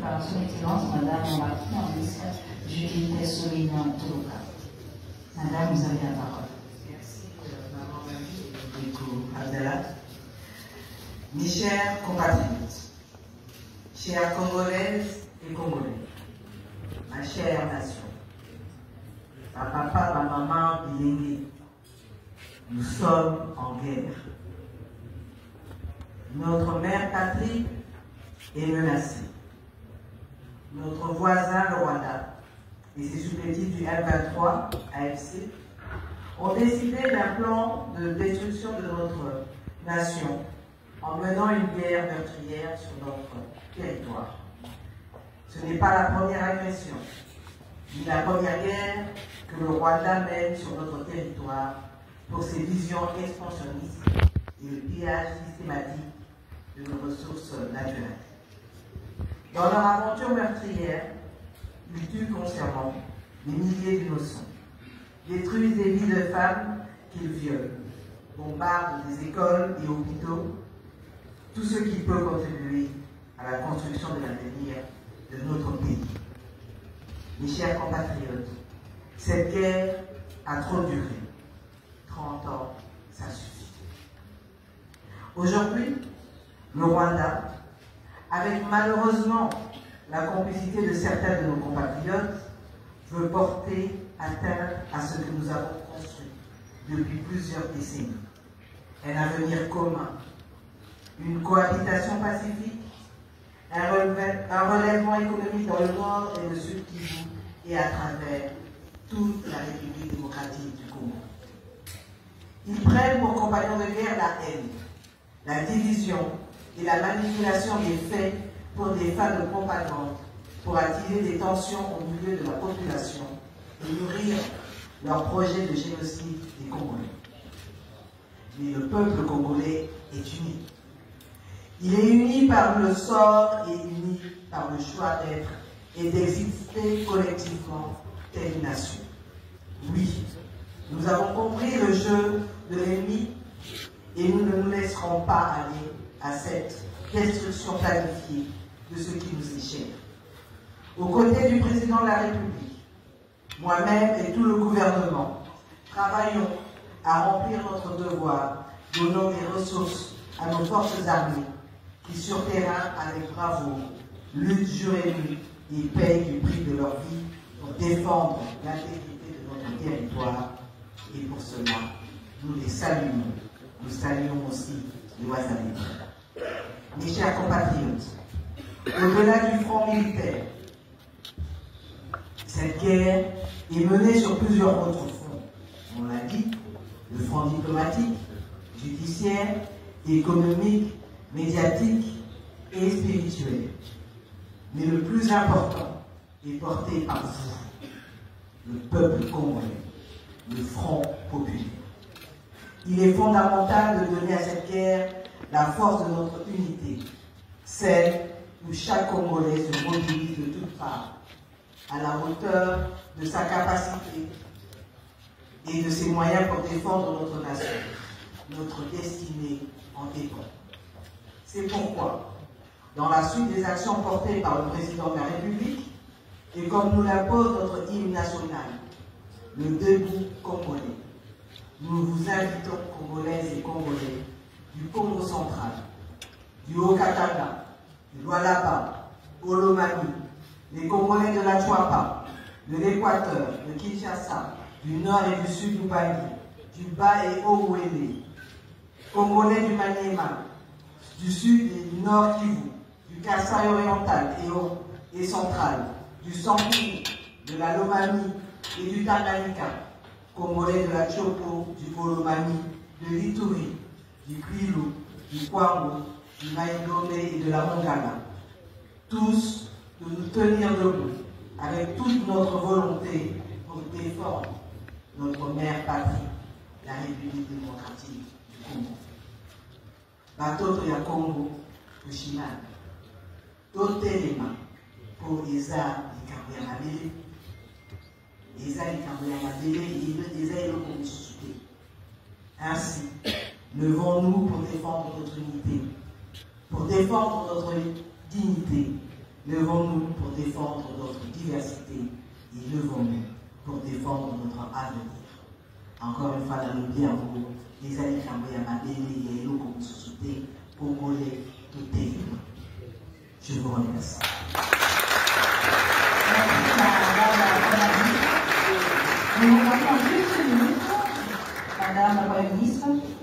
par son Excellence Madame l'ambassadrice Judith Solina Toloka. Madame, vous avez la parole. Merci, Maman Mamie Abdallah. Mes chers compatriotes, chères Congolaises et Congolais, ma chère nation, ma papa, ma maman, Bilingue, nous sommes en guerre. Notre mère patrie est menacée. Notre voisin, le Rwanda, et ses supplétifs du M23, AFC, ont décidé d'un plan de destruction de notre nation en menant une guerre meurtrière sur notre territoire. Ce n'est pas la première agression, ni la première guerre que le Rwanda mène sur notre territoire pour ses visions expansionnistes et le pillage systématique de nos ressources naturelles. Dans leur aventure meurtrière, ils tuent consciemment des milliers d'innocents, détruisent des vies de femmes qu'ils violent, bombardent des écoles et hôpitaux, tout ce qui peut contribuer à la construction de l'avenir de notre pays. Mes chers compatriotes, cette guerre a trop duré. 30 ans, ça suffit. Aujourd'hui, le Rwanda, avec malheureusement la complicité de certains de nos compatriotes, veut porter atteinte à ce que nous avons construit depuis plusieurs décennies. Un avenir commun, une cohabitation pacifique, un relèvement économique dans le nord et le sud Kivu et à travers toute la République démocratique du Congo. Ils prennent pour compagnons de guerre la haine, la division et la manipulation des faits pour des fins de propagande, pour attirer des tensions au milieu de la population et nourrir leur projet de génocide des Congolais. Mais le peuple congolais est uni. Il est uni par le sort et uni par le choix d'être et d'exister collectivement telle nation. Oui, nous avons compris le jeu de l'ennemi et nous ne nous laisserons pas aller à cette destruction planifiée de ce qui nous est cher. Aux côtés du président de la République, moi-même et tout le gouvernement, travaillons à remplir notre devoir, donnant des ressources à nos forces armées qui, sur terrain, avec bravoure, luttent jour et nuit et payent du prix de leur vie pour défendre l'intégrité de notre territoire. Et pour cela, nous les saluons. Nous saluons aussi les Ouazanais. Mes chers compatriotes, au-delà du front militaire, cette guerre est menée sur plusieurs autres fronts. On l'a dit, le front diplomatique, judiciaire, économique, médiatique et spirituel. Mais le plus important est porté par vous, le peuple congolais, le Front populaire. Il est fondamental de donner à cette guerre la force de notre unité, celle où chaque Congolais se mobilise de toutes parts, à la hauteur de sa capacité et de ses moyens pour défendre notre nation, notre destinée en dépend. C'est pourquoi, dans la suite des actions portées par le président de la République, et comme nous l'impose notre hymne national, le debout congolais, nous vous invitons, Congolaises et Congolais, du Congo central, du Haut-Katanga, du Lualaba, Olomami, les Congolais de la Chouapa, de l'Équateur, de Kinshasa, du nord et du sud du Bangui, du Bas et Haut-Ouélé, Congolais du Maniema, du sud et du nord Kivu, du Kasaï oriental et central, du Sampou, de la Lomami et du Tanganyika, Congolais de la Chopo, du Olomami, de l'Ituri, du Kwilu, du Kwango, du Maïdomé et de la Mongala. Tous de nous tenir debout avec toute notre volonté pour défendre notre mère patrie, la République démocratique du Congo. Batoto ya Congo, Tushinana. Totelema pour Eza likambo ya mabele, Eza likambo ya mabele et Eza eloko mosusu te. Ainsi, levons-nous pour défendre notre unité, pour défendre notre dignité Levons-nous pour défendre notre diversité et levons-nous pour défendre notre avenir. Encore une fois, dans le bien pour les années qui ont été abandonnées et comme société, congolais, tout est. Je vous remercie. Nous avons juste une minute, Madame la Première ministre.